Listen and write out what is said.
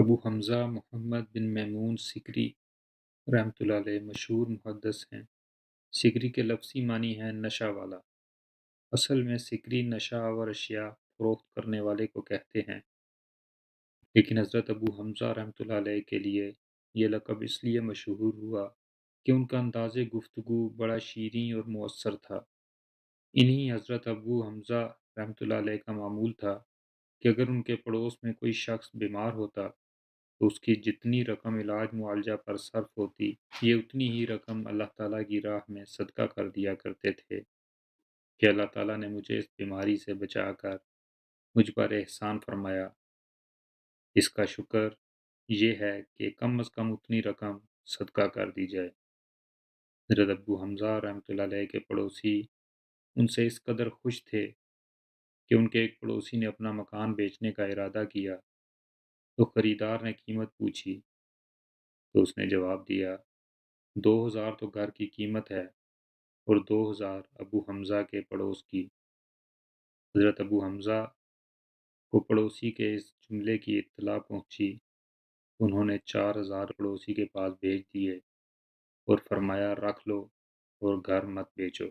ابو حمزہ محمد بن میمون سکری رحمۃ اللہ علیہ مشہور محدث ہیں۔ سکری کے لفظی معنی ہے نشہ والا۔ اصل میں سکری نشہ آور اشیاء فروخت کرنے والے کو کہتے ہیں، لیکن حضرت ابو حمزہ رحمۃ اللہ علیہ کے لیے یہ لقب اس لیے مشہور ہوا کہ ان کا انداز گفتگو بڑا شیریں اور مؤثر تھا۔ انہی حضرت ابو حمزہ رحمۃ اللہ علیہ کا معمول تھا کہ اگر ان کے پڑوس میں کوئی شخص بیمار ہوتا تو اس کی جتنی رقم علاج معالجہ پر صرف ہوتی، یہ اتنی ہی رقم اللہ تعالیٰ کی راہ میں صدقہ کر دیا کرتے تھے کہ اللہ تعالیٰ نے مجھے اس بیماری سے بچا کر مجھ پر احسان فرمایا۔ اس کا شکر یہ ہے کہ کم از کم اتنی رقم صدقہ کر دی جائے۔ حضرت ابو حمزہ رحمۃ اللہ علیہ کے پڑوسی ان سے اس قدر خوش تھے کہ ان کے ایک پڑوسی نے اپنا مکان بیچنے کا ارادہ کیا تو خریدار نے قیمت پوچھی تو اس نے جواب دیا، 2000 تو گھر کی قیمت ہے اور 2000 ابو حمزہ کے پڑوس کی۔ حضرت ابو حمزہ کو پڑوسی کے اس جملے کی اطلاع پہنچی، انہوں نے 4000 پڑوسی کے پاس بھیج دیے اور فرمایا رکھ لو اور گھر مت بیچو۔